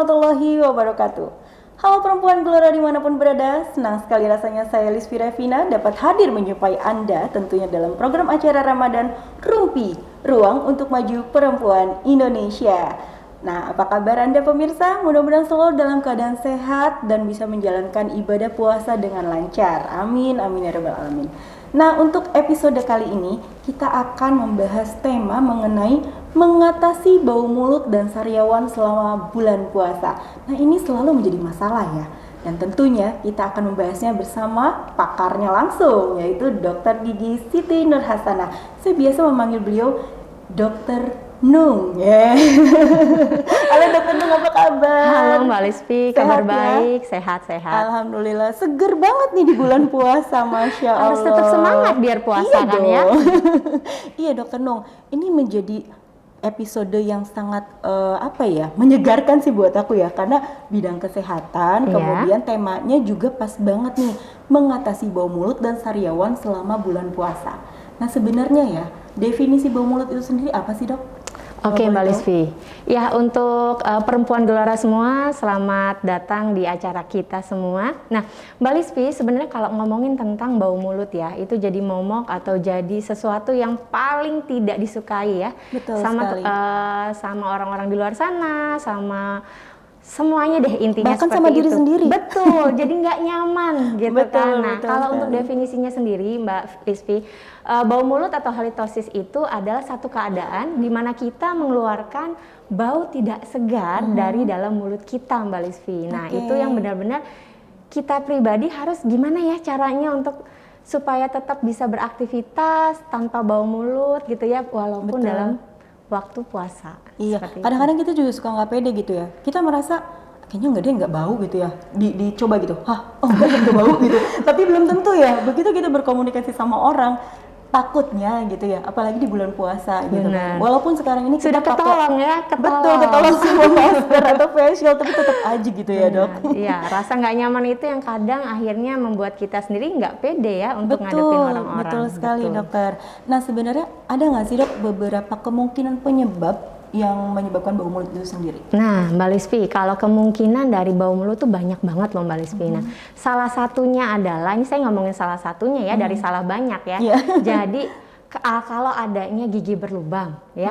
warahmatullahi wabarakatuh. Halo perempuan Gelora dimanapun berada, senang sekali rasanya saya Lisfi Revina dapat hadir menjumpai Anda tentunya dalam program acara Ramadan Rumpi, Ruang untuk Maju Perempuan Indonesia. Nah, apa kabar Anda pemirsa? Mudah-mudahan selalu dalam keadaan sehat dan bisa menjalankan ibadah puasa dengan lancar. Amin, amin ya rabbal alamin. Nah, untuk episode kali ini kita akan membahas tema mengenai mengatasi bau mulut dan sariawan selama bulan puasa. Nah, ini selalu menjadi masalah ya. Dan tentunya kita akan membahasnya bersama pakarnya langsung, yaitu Dr. Gigi Siti Nurhasana. Saya biasa memanggil beliau Dr. Nung. Yeah. Halo Dr. Nung, apa kabar? Halo Mbak Lisfi, kabar baik, sehat-sehat. Alhamdulillah, seger banget nih di bulan puasa, Masya Allah. Harus tetap semangat biar puasa iya kan dong. ya. Iya Dr. Nung, ini menjadi episode yang sangat menyegarkan sih buat aku ya, karena bidang kesehatan, kemudian temanya juga pas banget nih, mengatasi bau mulut dan sariawan selama bulan puasa. Nah sebenarnya ya, definisi bau mulut itu sendiri apa sih dok? Oke Mbak Lisfi, ya untuk perempuan Gelora semua, selamat datang di acara kita semua. Nah Mbak Lisfi, sebenarnya kalau ngomongin tentang bau mulut ya, itu jadi momok atau jadi sesuatu yang paling tidak disukai ya. Betul sama orang-orang di luar sana, sama semuanya deh intinya bahkan seperti sama diri itu. sendiri. Betul, jadi nggak nyaman gitu betul, kan. Nah, betul kalau sekali. untuk definisinya sendiri Mbak Lisfi, bau mulut atau halitosis itu adalah satu keadaan di mana kita mengeluarkan bau tidak segar dari dalam mulut kita Mbak Lisfi. Nah, itu yang benar-benar kita pribadi harus gimana ya caranya untuk supaya tetap bisa beraktivitas tanpa bau mulut gitu ya, walaupun dalam waktu puasa. Iya, kadang-kadang kita juga suka nggak pede gitu ya. Kita merasa kayaknya nggak bau gitu ya. Dicoba gitu, nggak bau gitu. Tapi belum tentu ya. Begitu kita berkomunikasi sama orang, takutnya gitu ya. Apalagi di bulan puasa gitu kan. Walaupun sekarang ini sudah kita ketolong ya, ketolong sama masker atau facial, tapi tetap aja gitu ya dok. Iya, rasa nggak nyaman itu yang kadang akhirnya membuat kita sendiri nggak pede ya untuk ngadepin orang-orang. Betul sekali dokter. Nah sebenarnya ada nggak sih dok beberapa kemungkinan penyebab yang menyebabkan bau mulut itu sendiri? Nah Mbak Lisfi, kalau kemungkinan dari bau mulut tuh banyak banget loh Mbak Lisfi. Nah salah satunya adalah, ini saya ngomongin salah satunya ya dari salah banyak ya. Jadi kalau adanya gigi berlubang ya,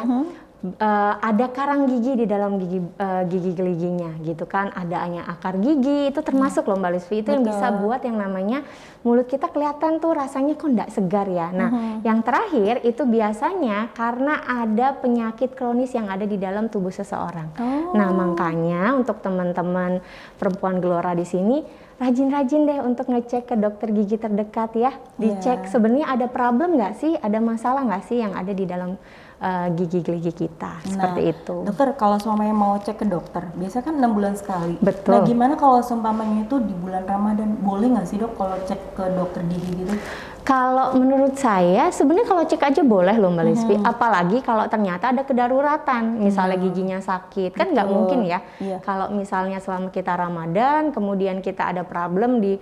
ada karang gigi di dalam gigi geliginya gitu kan, adanya akar gigi, itu termasuk loh Mbak Lisfi, itu yang bisa buat yang namanya mulut kita kelihatan tuh rasanya kok nggak segar ya. Nah yang terakhir itu biasanya karena ada penyakit kronis yang ada di dalam tubuh seseorang. Nah makanya untuk teman-teman perempuan Gelora di sini, rajin-rajin deh untuk ngecek ke dokter gigi terdekat ya. Dicek sebenarnya ada problem nggak sih, ada masalah nggak sih yang ada di dalam gigi-gigi kita, seperti itu. Dokter, kalau semuanya mau cek ke dokter, biasanya kan 6 bulan sekali. Betul. Nah gimana kalau seumpamanya itu di bulan Ramadan, boleh nggak sih dok kalau cek ke dokter gigi gitu? Kalau menurut saya sebenarnya kalau cek aja boleh loh Mbak Lisfi, apalagi kalau ternyata ada kedaruratan, misalnya giginya sakit, kan nggak mungkin ya. Kalau misalnya selama kita Ramadan, kemudian kita ada problem di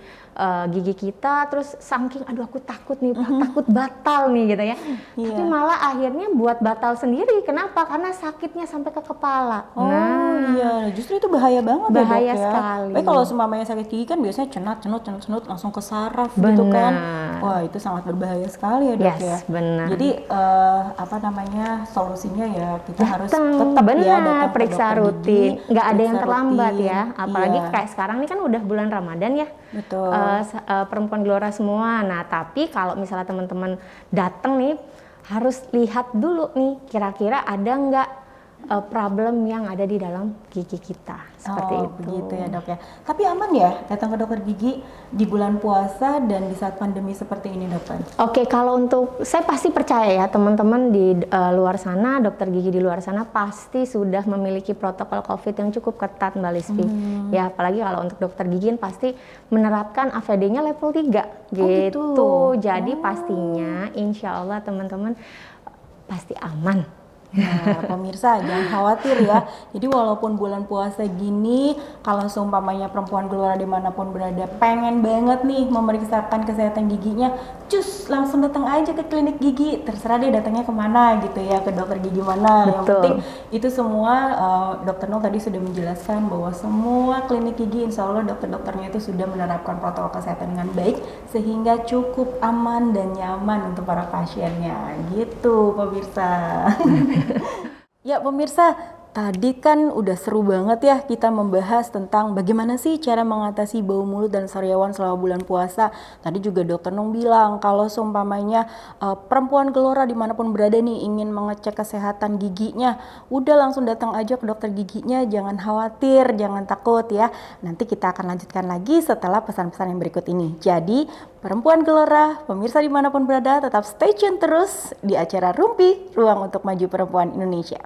gigi kita, terus saking aduh aku takut nih, takut batal nih gitu ya. Tapi malah akhirnya buat batal sendiri. Kenapa? Karena sakitnya sampai ke kepala. Justru itu bahaya banget bahaya ya dok ya. Sekali. Kalau seumpamanya sakit gigi kan biasanya cenut langsung ke saraf gitu kan. Wah itu sangat berbahaya sekali ya dok ya. Benar. Jadi solusinya ya kita harus tetap datang periksa rutin, nggak ada yang terlambat rutin. ya. Apalagi kayak sekarang ini kan udah bulan Ramadan ya. Betul. Perempuan Gelora semua. Nah tapi kalau misalnya teman-teman datang nih, harus lihat dulu nih kira-kira ada nggak problem yang ada di dalam gigi kita, seperti itu. Begitu ya dok ya. Tapi aman ya datang ke dokter gigi di bulan puasa dan di saat pandemi seperti ini dokter? Oke, kalau untuk saya pasti percaya ya teman-teman di luar sana, dokter gigi di luar sana pasti sudah memiliki protokol COVID yang cukup ketat Mbak Lisfi. Ya apalagi kalau untuk dokter gigi pasti menerapkan APD-nya level 3 gitu. Jadi pastinya insya Allah teman-teman pasti aman. Nah, pemirsa jangan khawatir ya. Jadi walaupun bulan puasa gini, kalau seumpamanya perempuan Gelora dimanapun berada pengen banget nih memeriksakan kesehatan giginya, cus langsung datang aja ke klinik gigi, terserah deh datangnya kemana gitu ya, ke dokter gigi mana. Yang penting itu semua Dokter Nung tadi sudah menjelaskan bahwa semua klinik gigi insya Allah dokter-dokternya itu sudah menerapkan protokol kesehatan dengan baik sehingga cukup aman dan nyaman untuk para pasiennya gitu pemirsa. Ya pemirsa, tadi kan udah seru banget ya kita membahas tentang bagaimana sih cara mengatasi bau mulut dan sariawan selama bulan puasa. Tadi juga Dokter Nung bilang kalau seumpamanya perempuan gelora dimanapun berada nih ingin mengecek kesehatan giginya, udah langsung datang aja ke dokter giginya, jangan khawatir, jangan takut ya. Nanti kita akan lanjutkan lagi setelah pesan-pesan yang berikut ini. Jadi perempuan gelora, pemirsa dimanapun berada tetap stay tune terus di acara Rumpi, Ruang untuk Maju Perempuan Indonesia.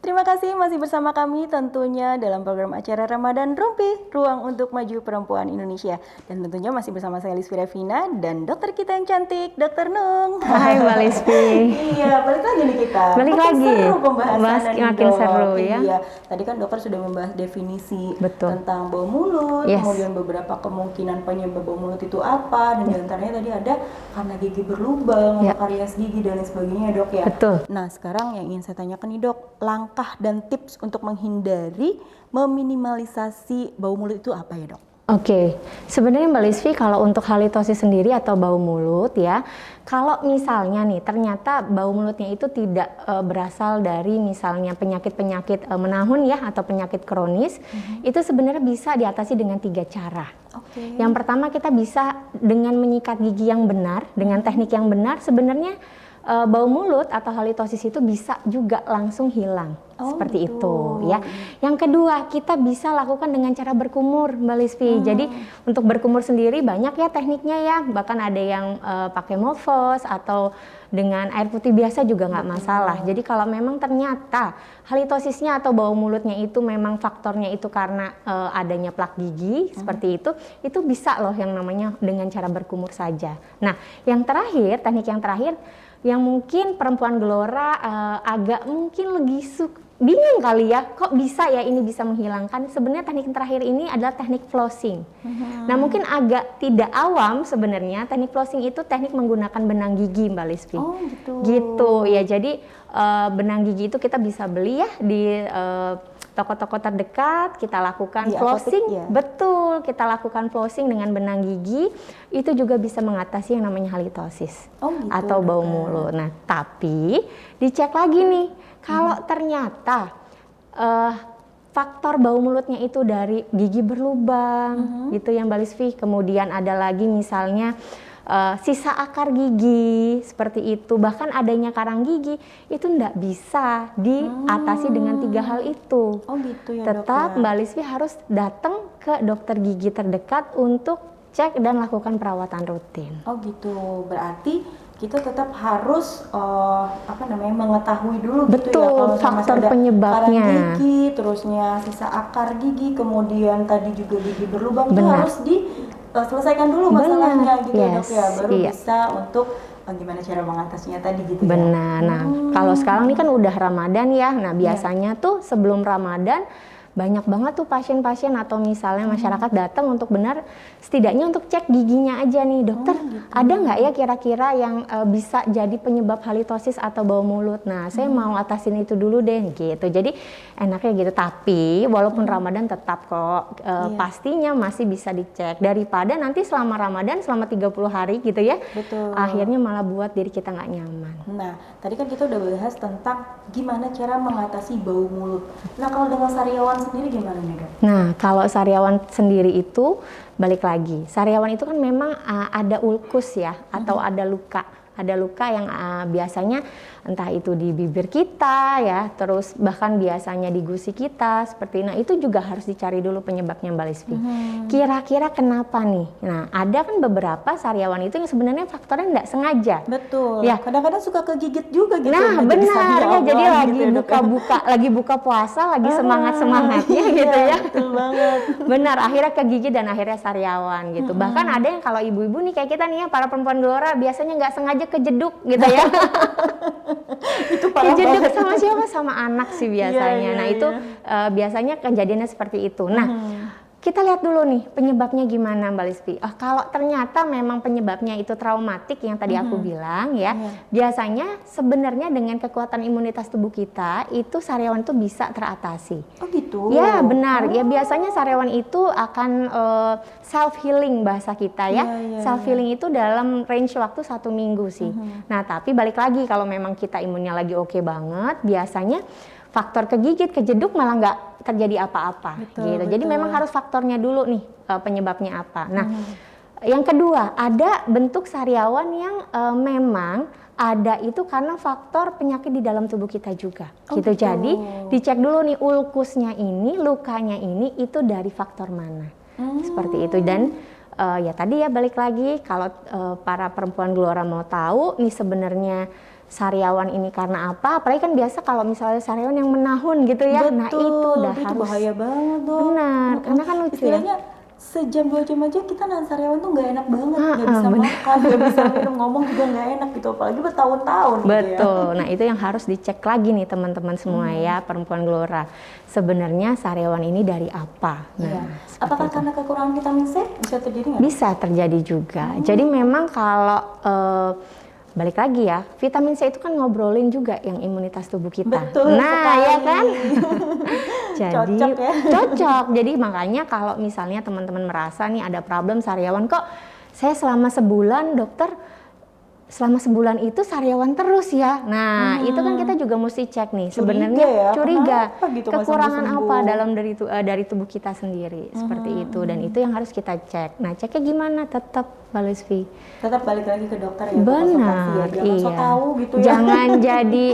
Terima kasih masih bersama kami tentunya dalam program acara Ramadan Rumpi, Ruang untuk Maju Perempuan Indonesia. Dan tentunya masih bersama saya Lisvi Revina dan dokter kita yang cantik, Dokter Nung. Hai Mbak Lisvi. Iya, balik lagi nih kita. Balik lagi. Seru pembahasan makin seru ya. Iya, tadi kan dokter sudah membahas definisi tentang bau mulut, Yes. kemudian beberapa kemungkinan penyebab bau mulut itu apa, dan diantaranya tadi ada karena gigi berlubang, karies gigi dan lain sebagainya dok ya. Betul. Nah sekarang yang ingin saya tanyakan nih dok, langkah dan tips untuk menghindari meminimalisasi bau mulut itu apa ya dok? Oke, sebenarnya Mbak Lisvi kalau untuk halitosis sendiri atau bau mulut ya, kalau misalnya nih ternyata bau mulutnya itu tidak berasal dari misalnya penyakit-penyakit menahun ya atau penyakit kronis, itu sebenarnya bisa diatasi dengan 3 cara. Yang pertama kita bisa dengan menyikat gigi yang benar, dengan teknik yang benar sebenarnya bau mulut atau halitosis itu bisa juga langsung hilang. Seperti itu ya. Yang kedua, kita bisa lakukan dengan cara berkumur Mbak Lisvi. Jadi untuk berkumur sendiri banyak ya tekniknya ya. Bahkan ada yang pakai Movos atau dengan air putih biasa juga nggak masalah. Jadi kalau memang ternyata halitosisnya atau bau mulutnya itu memang faktornya itu karena adanya plak gigi seperti itu bisa loh yang namanya dengan cara berkumur saja. Nah, yang terakhir, teknik yang terakhir yang mungkin perempuan gelora agak mungkin lagi bingung kali ya, kok bisa ya ini bisa menghilangkan. Sebenarnya teknik terakhir ini adalah teknik flossing. Nah mungkin agak tidak awam sebenarnya, teknik flossing itu teknik menggunakan benang gigi Mbak Lisvi. Gitu ya, jadi benang gigi itu kita bisa beli ya di toko-toko terdekat, kita lakukan flossing. Ya? Betul, kita lakukan flossing dengan benang gigi, itu juga bisa mengatasi yang namanya halitosis atau bau mulut. Nah tapi dicek lagi nih, kalau ternyata faktor bau mulutnya itu dari gigi berlubang, gitu ya Mbak Lisvi. Kemudian ada lagi misalnya sisa akar gigi seperti itu, bahkan adanya karang gigi, itu tidak bisa diatasi dengan 3 hal itu. Gitu ya, tetap dok, ya? Mbak Lisvi harus datang ke dokter gigi terdekat untuk cek dan lakukan perawatan rutin. Gitu, berarti kita tetap harus mengetahui dulu betul, gitu ya kalau faktor ada penyebabnya karang gigi, terusnya sisa akar gigi, kemudian tadi juga gigi berlubang itu Benar. harus diselesaikan dulu masalahnya gitu ya dok ya, baru iya. bisa untuk gimana cara mengatasinya tadi gitu ya. Benar. Nah, kalau sekarang ini kan udah Ramadan ya. Nah, biasanya tuh sebelum Ramadan banyak banget tuh pasien-pasien atau misalnya masyarakat datang untuk benar setidaknya untuk cek giginya aja nih, dokter ada nggak ya kira-kira yang bisa jadi penyebab halitosis atau bau mulut. Nah, saya mau atasin itu dulu deh gitu. Jadi enaknya gitu. Tapi walaupun Ramadan tetap kok pastinya masih bisa dicek daripada nanti selama Ramadan selama 30 hari gitu ya. Betul. Akhirnya malah buat diri kita nggak nyaman. Nah, tadi kan kita udah bahas tentang gimana cara mengatasi bau mulut. Nah, kalau dengan sariawan sendiri gimana nih dok? Nah, kalau sariawan sendiri itu balik lagi. Sariawan itu kan memang ada ulkus ya atau ada luka. Ada luka yang biasanya entah itu di bibir kita ya, terus bahkan biasanya di gusi kita seperti nah itu juga harus dicari dulu penyebabnya Mbak Lisfi. Kira-kira kenapa nih? Nah, ada kan beberapa sariawan itu yang sebenarnya faktornya tidak sengaja. Betul. Ya. Kadang-kadang suka kegigit juga gitu. Nah, benar ya. Jadi lagi gitu buka-buka, lagi buka puasa, lagi semangat-semangatnya gitu ya. Betul banget. Benar, akhirnya kegigit dan akhirnya sariawan gitu. Bahkan ada yang kalau ibu-ibu nih kayak kita nih ya, para perempuan gelora biasanya nggak sengaja kejeduk gitu ya. Itu parah kejeduk banget. sama siapa? Sama anak sih biasanya. Iya, Nah itu biasanya kejadiannya seperti itu. Nah kita lihat dulu nih penyebabnya gimana Mbak Lisfi. Kalau ternyata memang penyebabnya itu traumatik yang tadi aku bilang ya, biasanya sebenarnya dengan kekuatan imunitas tubuh kita itu sariawan itu bisa teratasi. Oh gitu? Ya benar, ya biasanya sariawan itu akan self healing bahasa kita ya. Self healing itu dalam range waktu 1 minggu sih. Nah tapi balik lagi kalau memang kita imunnya lagi oke banget, biasanya faktor kegigit, kejeduk malah nggak terjadi apa-apa gitu. Jadi memang harus faktornya dulu nih penyebabnya apa. Nah, yang kedua ada bentuk sariawan yang memang ada itu karena faktor penyakit di dalam tubuh kita juga. Gitu. Jadi dicek dulu nih ulkusnya ini, lukanya ini itu dari faktor mana. Seperti itu dan ya tadi ya balik lagi kalau para perempuan gelora mau tahu nih sebenarnya sariawan ini karena apa? Apalagi kan biasa kalau misalnya sariawan yang menahun gitu ya. Betul, nah itu udah itu harus bahaya banget dong. Benar, karena kan lucu istilahnya sejam 2 jam aja kita nahan sariawan tuh nggak enak banget, nggak bisa makan, nggak bisa minum, ngomong juga nggak enak gitu, apalagi bertahun-tahun. Betul. Gitu ya. Nah itu yang harus dicek lagi nih teman-teman semua ya perempuan gelora. Sebenarnya sariawan ini dari apa? Nah, apakah karena kekurangan vitamin C bisa terjadi nggak? Bisa terjadi juga. Jadi memang kalau balik lagi ya, vitamin C itu kan ngobrolin juga yang imunitas tubuh kita. Betul sekali. Ya kan? Jadi cocok ya. Cocok. Jadi makanya kalau misalnya teman-teman merasa nih ada problem sariawan kok saya selama sebulan dokter selama sebulan itu sariawan terus ya. Nah, itu kan kita juga mesti cek nih sebenarnya curiga gitu, kekurangan apa dalam dari tubuh kita sendiri seperti itu dan itu yang harus kita cek. Nah, ceknya gimana? Tetap Mbak Lisfi. Tetap balik lagi ke dokter ya. Benar, ya. Jangan so tahu gitu ya. Jangan jadi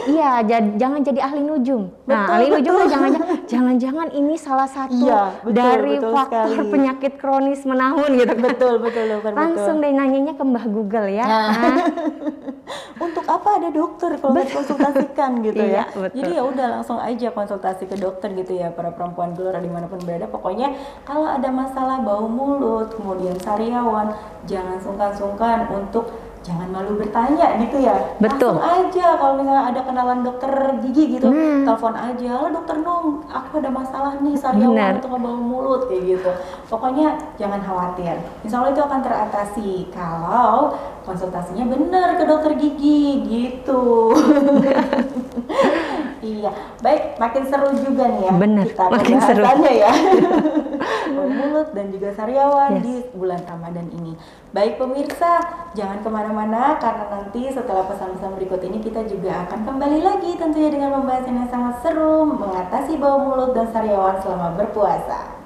jangan jadi ahli nujum. Nah, ahli nujum tuh jangan-jangan ini salah satu dari faktor penyakit kronis menahun gitu. Betul. Langsung deh nanyanya ke Mbah Google ya. Untuk apa ada dokter kalau nggak konsultasikan gitu ya. Betul. Jadi ya udah langsung aja konsultasi ke dokter gitu ya para perempuan gelora dimanapun berada. Pokoknya kalau ada masalah bau mulut, kemudian sariawan, jangan sungkan-sungkan untuk jangan malu bertanya gitu ya. Betul. Langsung aja kalau misalnya ada kenalan dokter gigi gitu, telepon aja, halo dokter Nung, aku ada masalah nih sariawan atau bau mulut kayak gitu. Pokoknya jangan khawatir. Insya Allah itu akan teratasi kalau konsultasinya benar ke dokter gigi gitu. Iya, baik, makin seru juga nih ya. Bener, kita makin seru ya. Bau mulut dan juga sariawan di bulan Ramadan ini. Baik pemirsa, jangan kemana-mana karena nanti setelah pesan-pesan berikut ini kita juga akan kembali lagi tentunya dengan pembahasan yang sangat seru mengatasi bau mulut dan sariawan selama berpuasa.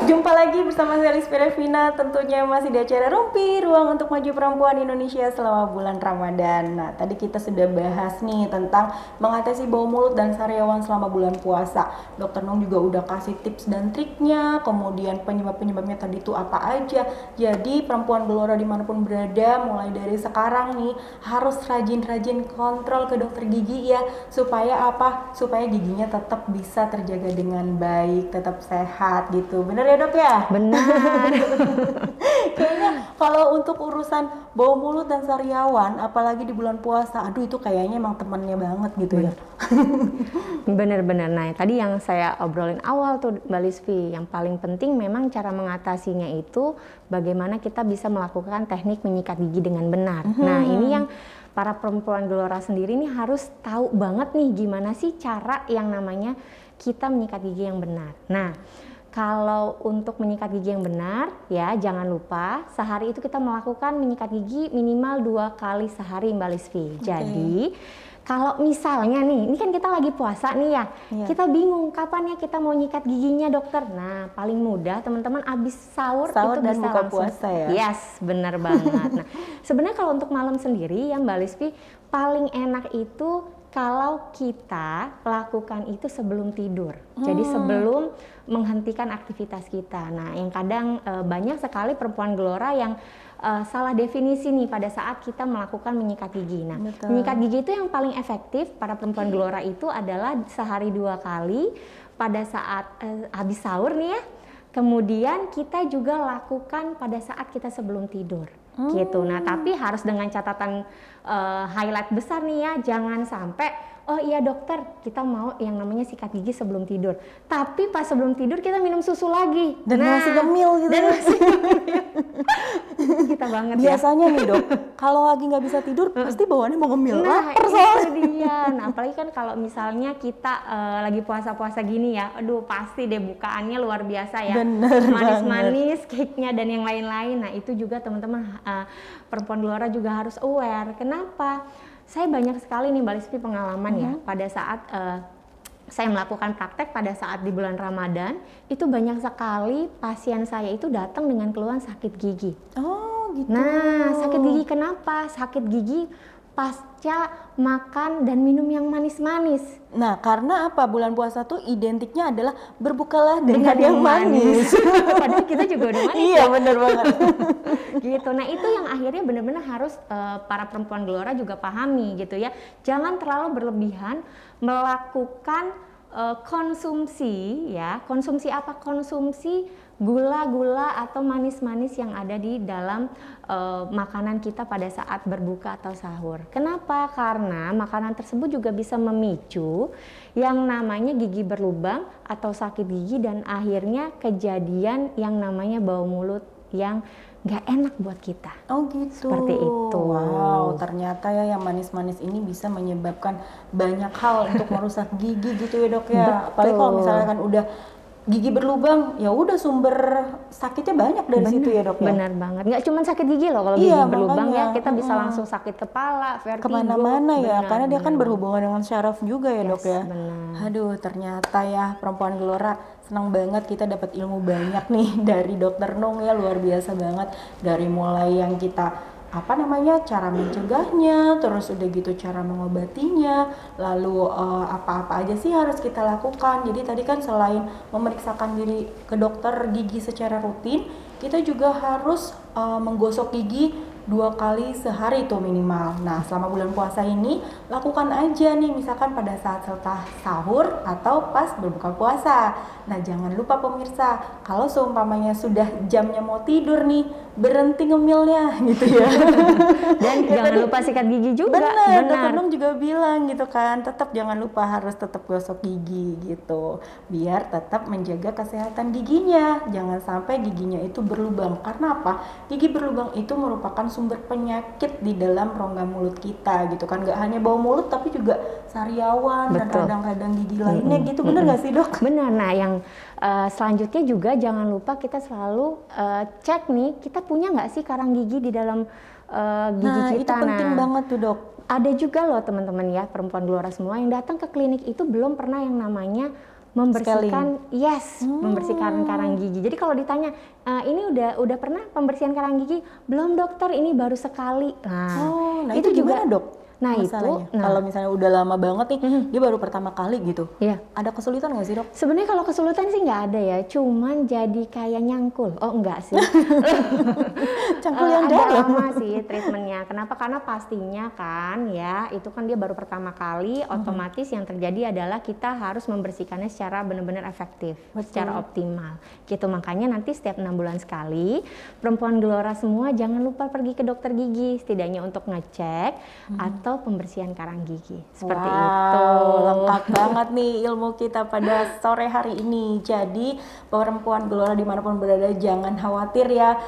Berjumpa lagi bersama saya Liz Firevina, tentunya masih di acara Rumpi, Ruang untuk Maju Perempuan Indonesia selama bulan Ramadan. Nah, tadi kita sudah bahas nih tentang mengatasi bau mulut dan sariawan selama bulan puasa. Dokter Nung juga udah kasih tips dan triknya, kemudian penyebab-penyebabnya tadi itu apa aja. Jadi perempuan gelora dimanapun berada, mulai dari sekarang nih harus rajin-rajin kontrol ke dokter gigi ya, supaya apa? Supaya giginya tetap bisa terjaga dengan baik, tetap sehat gitu. Bener ya dok ya? Benar. Kayaknya kalau untuk urusan bau mulut dan sariawan, apalagi di bulan puasa, aduh itu kayaknya emang temennya banget gitu ya. Bener-bener. Nah, tadi yang saya obrolin awal tuh Mbak Lisvi, yang paling penting memang cara mengatasinya itu bagaimana kita bisa melakukan teknik menyikat gigi dengan benar. Nah, ini yang para perempuan gelora sendiri nih harus tahu banget nih gimana sih cara yang namanya kita menyikat gigi yang benar. Nah, kalau untuk menyikat gigi yang benar, ya jangan lupa sehari itu kita melakukan menyikat gigi minimal 2 kali sehari Mbak Lisvi. Jadi kalau misalnya nih, ini kan kita lagi puasa nih ya, kita bingung kapan ya kita mau nyikat giginya dokter. Nah, paling mudah teman-teman abis sahur itu dan bisa buka langsung. puasa ya. Yes, benar banget. Nah, sebenarnya kalau untuk malam sendiri ya Mbak Lisvi, paling enak itu kalau kita lakukan itu sebelum tidur. Jadi sebelum menghentikan aktivitas kita. Nah, yang kadang banyak sekali perempuan gelora yang salah definisi nih pada saat kita melakukan menyikat gigi. Nah, menyikat gigi itu yang paling efektif para perempuan gelora itu adalah sehari 2 kali pada saat habis sahur nih ya. Kemudian kita juga lakukan pada saat kita sebelum tidur. Gitu. Nah, tapi harus dengan catatan highlight besar nih ya, jangan sampai oh iya dokter kita mau yang namanya sikat gigi sebelum tidur, tapi pas sebelum tidur kita minum susu lagi dan masih gemil gitu. Dan masih kita banget biasanya nih dok, kalau lagi nggak bisa tidur pasti bawaannya mau ngemil. Nah itu dia. Nah apalagi kan kalau misalnya kita lagi puasa-puasa gini ya, aduh pasti deh bukaannya luar biasa ya, manis-manis, cake-nya dan yang lain-lain. Nah itu juga teman-teman perempuan gelora juga harus aware. Kenapa? Saya banyak sekali nih Mbak Lisvi pengalaman ya pada saat saya melakukan praktek pada saat di bulan Ramadan, itu banyak sekali pasien saya itu datang dengan keluhan sakit gigi. Oh gitu. Nah sakit gigi kenapa? Sakit gigi pasca makan dan minum yang manis-manis. Nah, karena apa? Bulan puasa tuh identiknya adalah berbukalah dengan yang manis. Padahal kita juga udah manis. Iya, benar banget. Gitu. Nah, itu yang akhirnya benar-benar harus para perempuan gelora juga pahami gitu ya. Jangan terlalu berlebihan melakukan konsumsi ya. Konsumsi apa? Konsumsi gula-gula atau manis-manis yang ada di dalam makanan kita pada saat berbuka atau sahur. Kenapa? Karena makanan tersebut juga bisa memicu yang namanya gigi berlubang atau sakit gigi dan akhirnya kejadian yang namanya bau mulut yang nggak enak buat kita. Oh gitu. Seperti itu. Wow, ternyata ya yang manis-manis ini bisa menyebabkan banyak hal untuk merusak gigi gitu ya dok ya. Betul. Apalagi kalau misalkan udah gigi berlubang, ya udah sumber sakitnya banyak dari situ ya dok ya. Benar banget. Nggak cuma sakit gigi loh kalau gigi berlubang ya, kita bisa langsung sakit kepala, vertigo. Kemana-mana ya, karena dia kan berhubungan dengan syaraf juga ya dok ya. Benar. Aduh, ternyata ya perempuan gelora senang banget kita dapat ilmu banyak nih dari dokter Nung ya, luar biasa banget. Dari mulai yang kita cara mencegahnya, terus udah gitu cara mengobatinya, lalu apa-apa aja sih harus kita lakukan. Jadi tadi kan selain memeriksakan diri ke dokter gigi secara rutin, kita juga harus menggosok gigi 2 kali sehari tuh minimal. Nah selama bulan puasa ini lakukan aja nih misalkan pada saat setelah sahur atau pas berbuka puasa. Nah jangan lupa pemirsa, kalau seumpamanya sudah jamnya mau tidur nih, berhenti ngemilnya gitu ya. Dan ya, jangan lupa sikat gigi juga. Benar. Dokter Nung juga bilang gitu kan, tetap jangan lupa harus tetap gosok gigi gitu, biar tetap menjaga kesehatan giginya. Jangan sampai giginya itu berlubang. Karena apa? Gigi berlubang itu merupakan sumber penyakit di dalam rongga mulut kita gitu kan. Gak hanya bau mulut tapi juga sariawan. Betul. Dan radang-radang gigi lainnya gitu. Bener gak sih dok? Benar. Nah yang selanjutnya juga jangan lupa kita selalu cek nih, kita punya nggak sih karang gigi di dalam gigi kita. Itu penting banget tuh dok. Ada juga loh teman-teman ya, perempuan gelora semua yang datang ke klinik itu belum pernah yang namanya membersihkan, membersihkan karang gigi. Jadi kalau ditanya, ini udah pernah pembersihan karang gigi? Belum dokter, ini baru sekali. Nah itu juga, gimana dok? Nah masalahnya. itu, kalau misalnya udah lama banget nih, dia baru pertama kali gitu. Iya. Ada kesulitan nggak sih dok? Sebenarnya kalau kesulitan sih nggak ada ya, cuman jadi kayak nyangkul. Oh enggak sih. Cangkul yang agak dalam. lama sih treatmentnya. Kenapa? Karena pastinya kan ya, itu kan dia baru pertama kali, otomatis yang terjadi adalah kita harus membersihkannya secara benar-benar efektif, secara optimal. Gitu, makanya nanti setiap 6 bulan sekali, perempuan Gelora semua jangan lupa pergi ke dokter gigi, setidaknya untuk ngecek atau pembersihan karang gigi. Seperti itu. Lengkap banget nih ilmu kita pada sore hari ini. Jadi perempuan Gelora dimanapun berada jangan khawatir ya,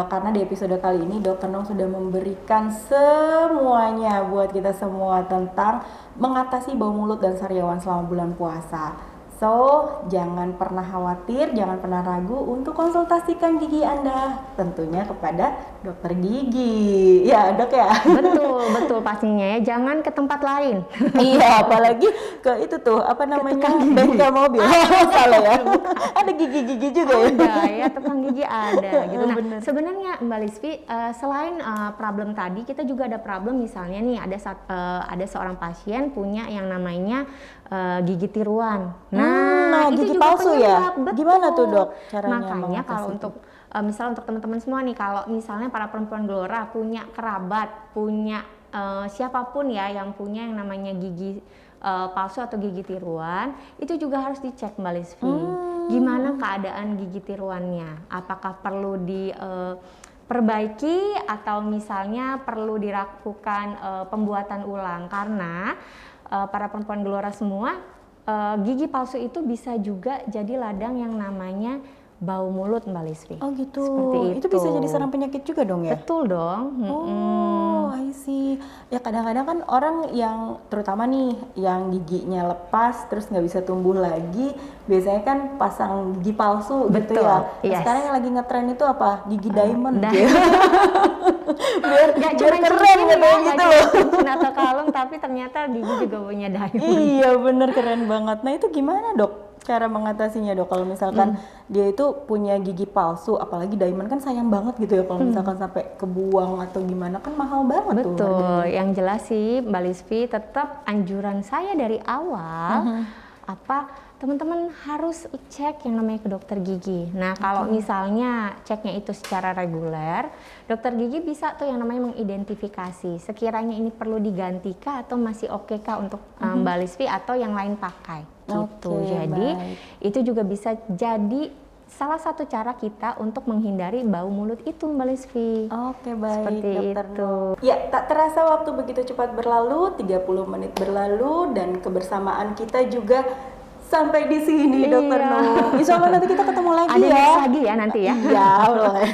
karena di episode kali ini Dr. Nong sudah memberikan semuanya buat kita semua tentang mengatasi bau mulut dan sariawan selama bulan puasa. So, jangan pernah khawatir, jangan pernah ragu untuk konsultasikan gigi Anda tentunya kepada dokter gigi. Ya, dok ya? Betul pastinya ya. Jangan ke tempat lain. Iya, apalagi ke itu tuh, apa namanya, bengkel mobil. Salah ya? Ada gigi-gigi juga ya? Ada ya, tukang gigi ada gitu. Nah, sebenarnya Mbak Lisvi, selain problem tadi, kita juga ada problem misalnya nih, ada seorang pasien punya yang namanya gigi tiruan. Nah, gigi itu juga palsu ya? betul. Gimana tuh dok caranya? Makanya kalau untuk misal untuk teman-teman semua nih, kalau misalnya para perempuan Gelora punya kerabat, punya siapapun ya yang punya yang namanya gigi palsu atau gigi tiruan, itu juga harus dicek Mbak Lisvi. Gimana keadaan gigi tiruannya? Apakah perlu perbaiki atau misalnya perlu dilakukan pembuatan ulang, karena para perempuan Gelora semua, gigi palsu itu bisa juga jadi ladang yang namanya bau mulut Mbak Lisvi. Oh gitu. Seperti itu. Itu bisa jadi sarang penyakit juga dong ya? Betul dong. Oh, I see. Ya kadang-kadang kan orang yang terutama nih yang giginya lepas terus nggak bisa tumbuh lagi, biasanya kan pasang gigi palsu. Betul, gitu ya. yes. Sekarang yang lagi ngetren itu apa? Gigi diamond. biar keren gitu loh. Atau kalung, tapi ternyata gigi juga punya diamond. Iya bener, keren banget. Nah itu gimana dok cara mengatasinya dok? Kalau misalkan dia itu punya gigi palsu, apalagi diamond kan sayang banget gitu ya, kalau misalkan sampai kebuang atau gimana kan mahal banget. Betul, yang jelas sih Mbak Lisvi, tetap anjuran saya dari awal, teman-teman harus cek yang namanya ke dokter gigi. Nah kalau misalnya ceknya itu secara reguler, dokter gigi bisa tuh yang namanya mengidentifikasi sekiranya ini perlu diganti kah atau masih oke kah untuk Mbak Lisvi atau yang lain pakai gitu. Jadi itu juga bisa jadi salah satu cara kita untuk menghindari bau mulut itu Mbak Lisvi. Oke, baik. Seperti dokter itu. Ya, tak terasa waktu begitu cepat berlalu, 30 menit berlalu dan kebersamaan kita juga sampai di sini, Dokter Nong. Insya Allah nanti kita ketemu lagi. Ada ya. next lagi ya nanti ya. Iya, boleh.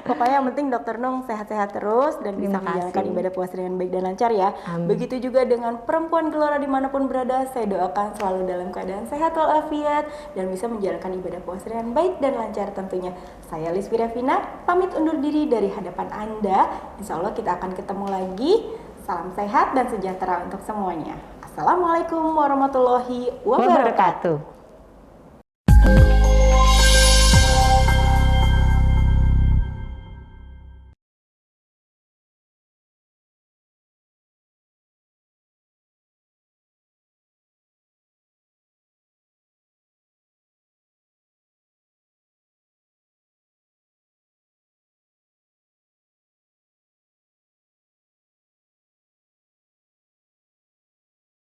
Pokoknya yang penting Dokter Nong sehat-sehat terus dan bisa menjalankan ibadah puasa dengan baik dan lancar ya. Begitu juga dengan perempuan Gelora dimanapun berada, saya doakan selalu dalam keadaan sehat walafiat dan bisa menjalankan ibadah puasa dengan baik dan lancar tentunya. Saya Lisvi Revina, pamit undur diri dari hadapan Anda. Insya Allah kita akan ketemu lagi. Salam sehat dan sejahtera untuk semuanya. Assalamualaikum warahmatullahi wabarakatuh.